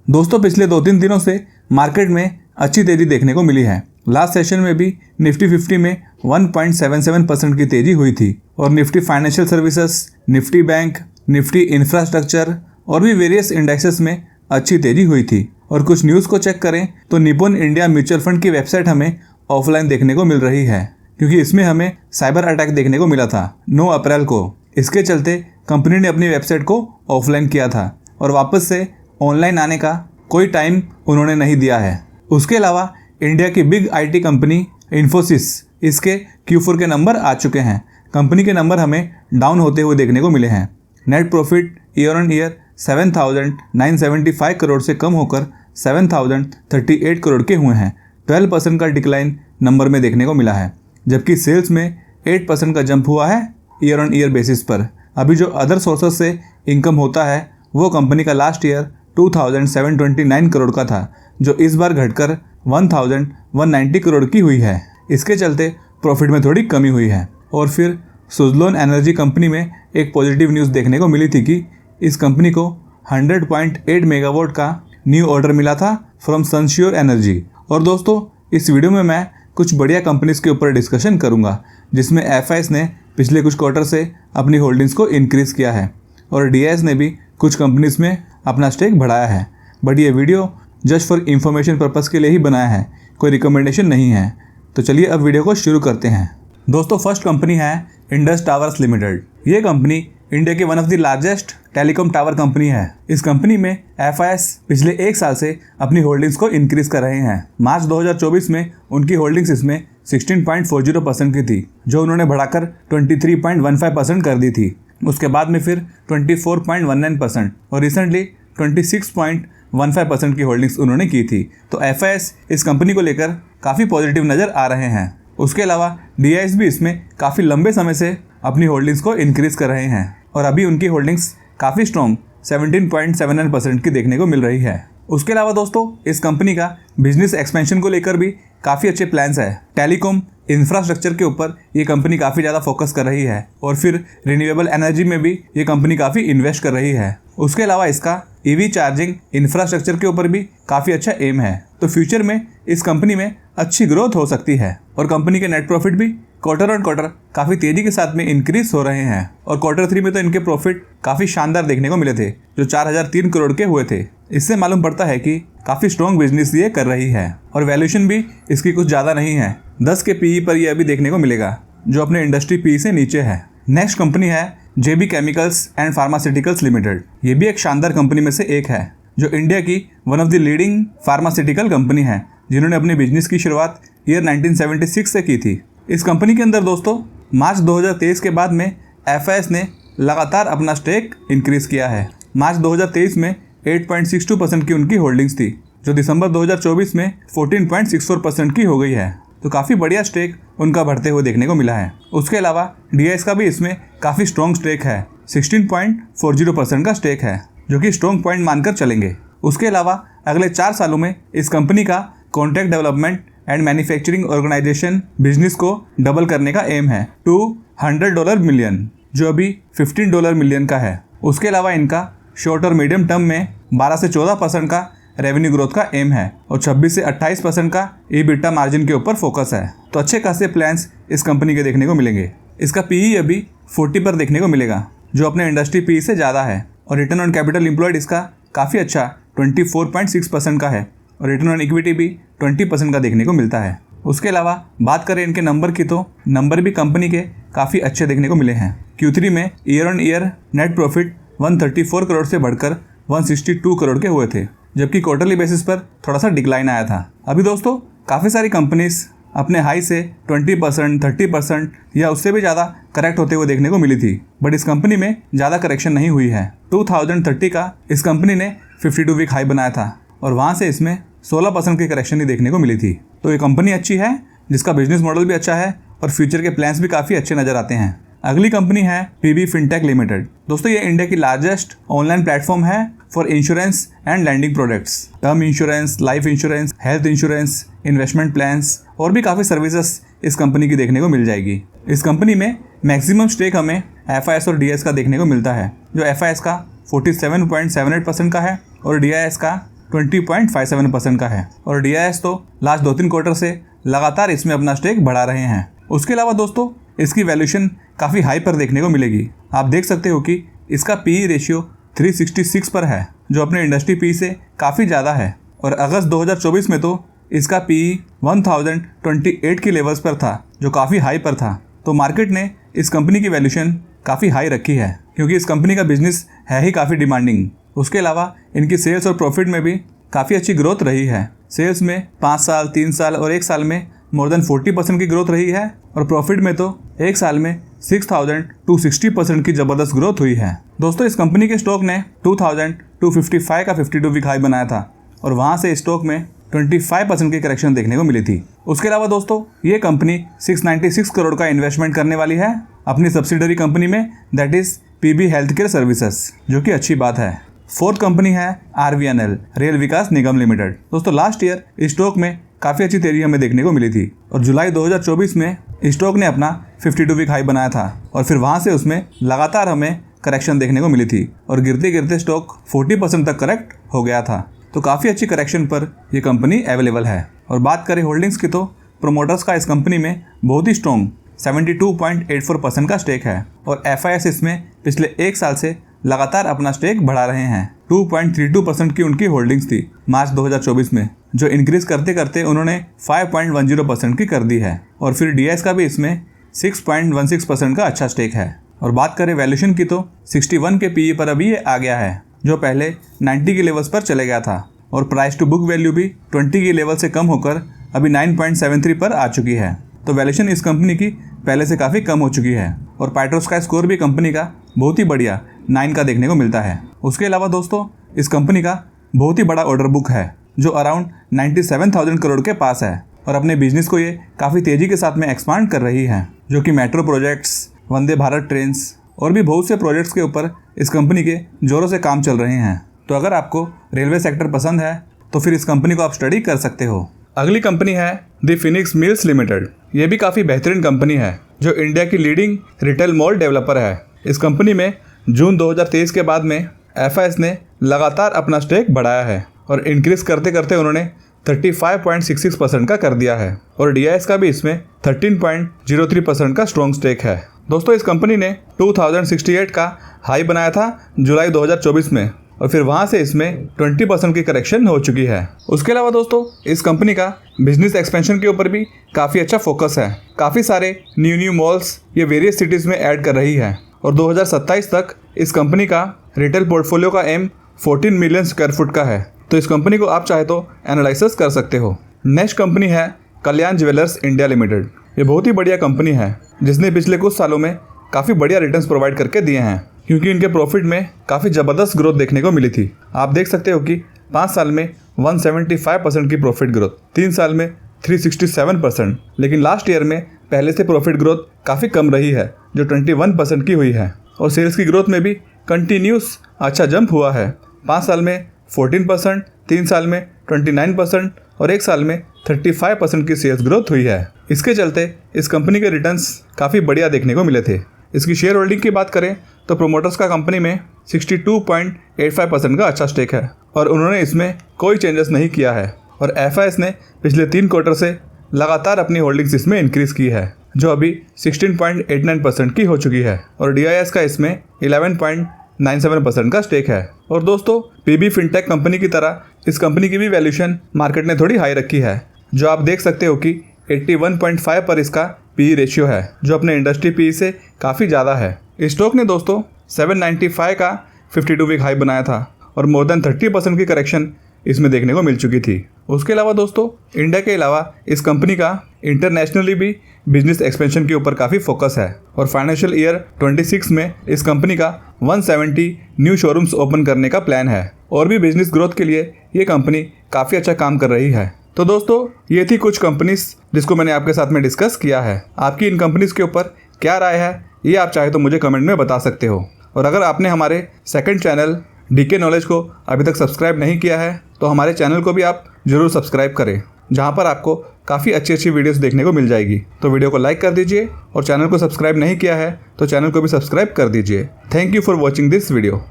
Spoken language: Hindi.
दोस्तों पिछले 2-3 दिनों से मार्केट में अच्छी तेजी देखने को मिली है। लास्ट सेशन में भी निफ्टी 50 में 1.77% की तेजी हुई थी और Nifty financial services, Nifty bank, Nifty infrastructure और भी वेरियस इंडेक्सेस में अच्छी तेजी हुई थी। और कुछ न्यूज़ को चेक करें तो निपुण इंडिया म्यूचुअल फंड की वेबसाइट हमें ऑफलाइन देखने को मिल रही है, क्योंकि इसमें हमें साइबर अटैक देखने को मिला था 9 अप्रैल को। इसके चलते कंपनी ने अपनी वेबसाइट को ऑफलाइन किया था और वापस से ऑनलाइन आने का कोई टाइम उन्होंने नहीं दिया है। उसके अलावा इंडिया की बिग आईटी कंपनी इन्फोसिस, इसके Q4 के नंबर आ चुके हैं। कंपनी के नंबर हमें डाउन होते हुए देखने को मिले हैं। Net profit year on year 7,975 crore से कम होकर 7,038 करोड़ के हुए हैं। 12% का डिक्लाइन नंबर में देखने को मिला है, जबकि सेल्स में 8% का जंप हुआ है ईयर ऑन ईयर बेसिस पर। अभी जो अदर सोर्सेस से इनकम होता है वो कंपनी का लास्ट ईयर 2,729 करोड़ का था, जो इस बार घटकर 1,190 करोड़ की हुई है। इसके चलते प्रॉफिट में थोड़ी कमी हुई है। और फिर सुज़लोन एनर्जी कंपनी में एक पॉजिटिव न्यूज़ देखने को मिली थी कि इस कंपनी को 100.8 मेगावाट का न्यू ऑर्डर मिला था फ्रॉम सनश्योर एनर्जी। और दोस्तों इस वीडियो में मैं कुछ बढ़िया कंपनीज़ के ऊपर डिस्कशन करूंगा, जिसमें एफआईएस ने पिछले कुछ क्वार्टर से अपनी होल्डिंग्स को इंक्रीज़ किया है और डीआईएस ने भी कुछ कंपनीज़ में अपना स्टेक बढ़ाया है। बट ये video just for information purpose के लिए ही बनाया है, कोई रिकमेंडेशन नहीं है। तो चलिए अब वीडियो को शुरू करते हैं। दोस्तों फर्स्ट कंपनी है इंडस टावर्स लिमिटेड। ये कंपनी इंडिया की one of the largest telecom tower company है। इस कंपनी में एफआईएस पिछले एक साल से अपनी होल्डिंग्स को इंक्रीज कर रहे हैं। मार्च 2024 में उनकी होल्डिंग्स इसमें 16.40% की थी, जो उन्होंने बढ़ाकर 23.15% कर दी थी। उसके बाद में फिर 24.19% और रिसेंटली 26.15% की होल्डिंग्स उन्होंने की थी। तो एफआईएस इस कंपनी को लेकर काफ़ी पॉजिटिव नज़र आ रहे हैं। उसके अलावा डीआईएस भी इसमें काफ़ी लंबे समय से अपनी होल्डिंग्स को इंक्रीज कर रहे हैं और अभी उनकी होल्डिंग्स काफ़ी स्ट्रॉन्ग 17.79% की देखने को मिल रही है। उसके अलावा दोस्तों इस कंपनी का बिजनेस एक्सपेंशन को लेकर भी काफ़ी अच्छे प्लान्स है। टेलीकॉम इंफ्रास्ट्रक्चर के ऊपर ये कंपनी काफ़ी ज़्यादा फोकस कर रही है और फिर रिन्यूएबल एनर्जी में भी ये कंपनी काफ़ी इन्वेस्ट कर रही है। उसके अलावा इसका ईवी चार्जिंग इंफ्रास्ट्रक्चर के ऊपर भी काफ़ी अच्छा एम है। तो फ्यूचर में इस कंपनी में अच्छी ग्रोथ हो सकती है और कंपनी के नेट प्रॉफिट भी क्वार्टर ऑन क्वार्टर काफ़ी तेज़ी के साथ में इंक्रीज हो रहे हैं। और Q3 में तो इनके प्रॉफिट काफ़ी शानदार देखने को मिले थे, जो 4,003 करोड़ के हुए थे। इससे मालूम पड़ता है कि काफ़ी स्ट्रॉन्ग बिजनेस ये कर रही है और वैल्यूएशन भी इसकी कुछ ज़्यादा नहीं है। 10 के पीई पर ये अभी देखने को मिलेगा, जो अपने इंडस्ट्री पीई से नीचे है। नेक्स्ट कंपनी है जेबी केमिकल्स एंड फार्मास्यूटिकल्स लिमिटेड। ये भी एक शानदार कंपनी में से एक है, जो इंडिया की one of the leading pharmaceutical company है, जिन्होंने अपने बिजनेस की शुरुआत ईयर 1976 से की थी। इस कंपनी के अंदर दोस्तों मार्च 2023 के बाद में एफआईएस ने लगातार अपना स्टेक इंक्रीज किया है। मार्च 2023 में 8.62% की उनकी होल्डिंग्स थी, जो दिसंबर 2024 में 14.64% की हो गई है। तो काफ़ी बढ़िया स्टेक उनका बढ़ते हुए देखने को मिला है। उसके अलावा डीआईएस का भी इसमें काफ़ी स्ट्रॉन्ग स्टेक है, 16.40% का स्टेक है, जो कि स्ट्रॉन्ग पॉइंट मानकर चलेंगे। उसके अलावा अगले 4 सालों में इस कंपनी का contract development and manufacturing organisation business को डबल करने का एम है टू $100 मिलियन, जो अभी $15 मिलियन का है। उसके अलावा इनका शॉर्ट और मीडियम टर्म में 12 से 14% का रेवेन्यू ग्रोथ का एम है और 26 से 28% का EBITDA मार्जिन के ऊपर फोकस है। तो अच्छे खासे प्लान्स इस कंपनी के देखने को मिलेंगे। इसका पीई अभी 40 पर देखने को मिलेगा, जो अपने इंडस्ट्री पीई से ज़्यादा है। और रिटर्न ऑन कैपिटल एम्प्लॉयड इसका काफ़ी अच्छा 24.6% का है और रिटर्न ऑन इक्विटी भी 20% का देखने को मिलता है। उसके अलावा बात करें इनके नंबर की, तो नंबर भी कंपनी के काफ़ी अच्छे देखने को मिले हैं। Q3 में year on year net profit 134 crore से बढ़कर 162 करोड़ के हुए थे, जबकि क्वार्टरली बेसिस पर थोड़ा सा डिक्लाइन आया था। अभी दोस्तों काफ़ी सारी कंपनीज अपने हाई से 20%, 30% या उससे भी ज़्यादा करेक्ट होते हुए देखने को मिली थी, बट इस कंपनी में ज़्यादा करेक्शन नहीं हुई है। 2030 का इस कंपनी ने 52 वीक हाई बनाया था और वहाँ से इसमें 16% की करेक्शन ही देखने को मिली थी। तो ये कंपनी अच्छी है, जिसका बिजनेस मॉडल भी अच्छा है और फ्यूचर के प्लान्स भी काफ़ी अच्छे नज़र आते हैं। अगली कंपनी है पीबी फिनटेक लिमिटेड। दोस्तों ये इंडिया की लार्जेस्ट ऑनलाइन प्लेटफॉर्म है for insurance and lending products, term insurance, life insurance, health insurance, investment plans और भी काफ़ी सर्विसेज इस कंपनी की देखने को मिल जाएगी। इस कंपनी में मैक्सिमम स्टेक हमें एफआईएस और डीआईएस का देखने को मिलता है, जो एफआईएस का 47.78% का है और डीआईएस का 20.57% का है और DIS तो लास्ट 2-3 क्वार्टर से लगातार इसमें अपना स्टेक बढ़ा रहे हैं। उसके अलावा दोस्तों इसकी वैल्यूएशन काफ़ी हाई पर देखने को मिलेगी। आप देख सकते हो कि इसका PE रेशियो 366 पर है, जो अपने इंडस्ट्री PE से काफ़ी ज़्यादा है। और अगस्त 2024 में तो इसका PE 1028 की लेवल्स पर था, जो काफ़ी हाई पर था। तो मार्केट ने इस कंपनी की वैल्यूएशन काफ़ी हाई रखी है, क्योंकि इस कंपनी का बिजनेस है ही काफ़ी डिमांडिंग। उसके अलावा इनकी सेल्स और प्रॉफिट में भी काफ़ी अच्छी ग्रोथ रही है। सेल्स में 5 साल, 3 साल और 1 साल में मोर देन 40% की ग्रोथ रही है और प्रॉफिट में तो 1 साल में 6,260% की ज़बरदस्त ग्रोथ हुई है। दोस्तों इस कंपनी के स्टॉक ने 2,255 का 52 वीक हाई बनाया था और वहाँ से स्टॉक में 25% की करेक्शन देखने को मिली थी। उसके अलावा दोस्तों ये कंपनी 696 करोड़ का इन्वेस्टमेंट करने वाली है अपनी सब्सिडरी कंपनी में, that is PB health care services, जो कि अच्छी बात है। फोर्थ कंपनी है RVNL, रेल विकास निगम लिमिटेड। दोस्तों लास्ट ईयर इस स्टॉक में काफ़ी अच्छी तेजी हमें देखने को मिली थी और जुलाई 2024 में स्टॉक ने अपना 52 वीक हाई बनाया था और फिर वहाँ से उसमें लगातार हमें करेक्शन देखने को मिली थी और गिरते गिरते स्टॉक 40% तक करेक्ट हो गया था। तो काफ़ी अच्छी करेक्शन पर यह कंपनी अवेलेबल है। और बात करें होल्डिंग्स की तो प्रोमोटर्स का इस कंपनी में बहुत ही स्ट्रॉन्ग 72.84% का स्टेक है और FIS इसमें पिछले 1 साल से लगातार अपना स्टेक बढ़ा रहे हैं। 2.32% की उनकी होल्डिंग्स थी मार्च 2024 में, जो इंक्रीज करते करते उन्होंने 5.10% की कर दी है और फिर DIS का भी इसमें 6.16% का अच्छा स्टेक है। और बात करें वैल्यूएशन की तो 61 के PE पर अभी ये आ गया है, जो पहले 90 के लेवल्स पर चले गया था और प्राइस टू बुक वैल्यू भी 20 के लेवल से कम होकर अभी 9.73 पर आ चुकी है। तो वैल्यूएशन इस कंपनी की पहले से काफ़ी कम हो चुकी है और पाइट्रोस का स्कोर भी कंपनी का बहुत ही बढ़िया 9 का देखने को मिलता है। उसके अलावा दोस्तों इस कंपनी का बहुत ही बड़ा ऑर्डर बुक है, जो अराउंड 97,000 करोड़ के पास है और अपने बिजनेस को ये काफ़ी तेज़ी के साथ में एक्सपांड कर रही है, जो कि metro projects, Vande Bharat trains और भी बहुत से प्रोजेक्ट्स के ऊपर इस कंपनी के ज़ोरों से काम चल रहे हैं। तो अगर आपको रेलवे सेक्टर पसंद है तो फिर इस कंपनी को आप स्टडी कर सकते हो। अगली कंपनी है द फिनिक्स मिल्स लिमिटेड। ये भी काफ़ी बेहतरीन कंपनी है, जो इंडिया की लीडिंग रिटेल मॉल डेवलपर है। इस कंपनी में जून 2023 के बाद में FIS ने लगातार अपना स्टेक बढ़ाया है और इंक्रीज करते करते उन्होंने 35.66% का कर दिया है और DIS का भी इसमें 13.03% का स्ट्रॉन्ग स्टेक है। दोस्तों इस कंपनी ने 2068 का हाई बनाया था जुलाई 2024 में और फिर वहाँ से इसमें 20% की करेक्शन हो चुकी है। उसके अलावा दोस्तों इस कंपनी का बिजनेस एक्सपेंशन के ऊपर भी काफ़ी अच्छा फोकस है। काफ़ी सारे न्यू मॉल्स ये वेरियस सिटीज़ में ऐड कर रही है और 2027 तक इस कंपनी का रिटेल पोर्टफोलियो का एम 14 मिलियन स्क्वायर फुट का है। तो इस कंपनी को आप चाहे तो एनालिसिस कर सकते हो। नेक्स्ट कंपनी है कल्याण ज्वेलर्स इंडिया लिमिटेड। ये बहुत ही बढ़िया कंपनी है, जिसने पिछले कुछ सालों में काफ़ी बढ़िया रिटर्न्स प्रोवाइड करके दिए हैं, क्योंकि इनके प्रॉफिट में काफ़ी ज़बरदस्त ग्रोथ देखने को मिली थी। आप देख सकते हो कि 5 साल में 175% की प्रॉफिट ग्रोथ, 3 साल में 367%, लेकिन लास्ट ईयर में पहले से प्रॉफिट ग्रोथ काफ़ी कम रही है, जो 21% की हुई है और सेल्स की ग्रोथ में भी कंटिन्यूस अच्छा जंप हुआ है। 5 साल में 14%, 3 साल में 29% और 1 साल में 35% की सेल्स ग्रोथ हुई है। इसके चलते इस कंपनी के रिटर्न्स काफ़ी बढ़िया देखने को मिले थे। इसकी शेयर होल्डिंग की बात करें तो प्रोमोटर्स का कंपनी में 62.85% का अच्छा स्टेक है और उन्होंने इसमें कोई चेंजेस नहीं किया है और FIS ने पिछले 3 क्वार्टर से लगातार अपनी होल्डिंग्स इसमें इंक्रीज़ की है, जो अभी 16.89% की हो चुकी है और DIS का इसमें 11.97% का स्टेक है। और दोस्तों PB फिनटेक कंपनी की तरह इस कंपनी की भी वैल्यूएशन मार्केट ने थोड़ी हाई रखी है, जो आप देख सकते हो कि 81.5 पर इसका PE रेशियो है, जो अपने इंडस्ट्री PE से काफ़ी ज़्यादा है। इस स्टॉक ने दोस्तों 795 का 52 वीक हाई बनाया था और मोर देन 30% की करेक्शन इसमें देखने को मिल चुकी थी। उसके अलावा दोस्तों इंडिया के अलावा इस कंपनी का इंटरनेशनली भी बिजनेस एक्सपेंशन के ऊपर काफ़ी फोकस है और फाइनेंशियल ईयर 26 में इस कंपनी का 170 न्यू शोरूम्स ओपन करने का प्लान है और भी बिजनेस ग्रोथ के लिए ये कंपनी काफ़ी अच्छा काम कर रही है। तो दोस्तों ये थी कुछ कंपनीज जिसको मैंने आपके साथ में डिस्कस किया है। आपकी इन कंपनीज के ऊपर क्या राय है, ये आप चाहे तो मुझे कमेंट में बता सकते हो। और अगर आपने हमारे सेकंड चैनल DK नॉलेज को अभी तक सब्सक्राइब नहीं किया है तो हमारे चैनल को भी आप ज़रूर सब्सक्राइब करें, जहां पर आपको काफ़ी अच्छी अच्छी वीडियोस देखने को मिल जाएगी। तो वीडियो को लाइक कर दीजिए और चैनल को सब्सक्राइब नहीं किया है तो चैनल को भी सब्सक्राइब कर दीजिए। Thank you for watching this video.